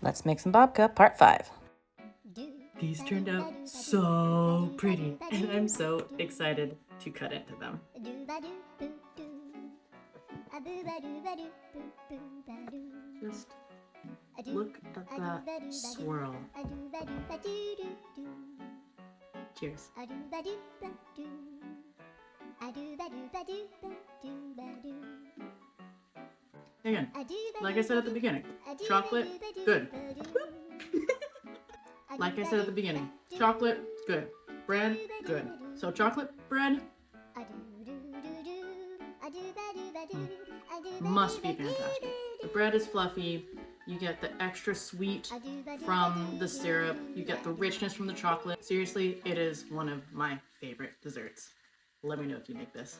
Let's make some babka, part 5. These turned out so pretty, and I'm so excited to cut into them. Just look at that swirl. Cheers. Again, like I said at the beginning, chocolate, good. Like I said at the beginning, chocolate, good. Bread, good. So chocolate, bread, must be fantastic. The bread is fluffy, you get the extra sweet from the syrup, you get the richness from the chocolate. Seriously, it is one of my favorite desserts. Let me know if you make this.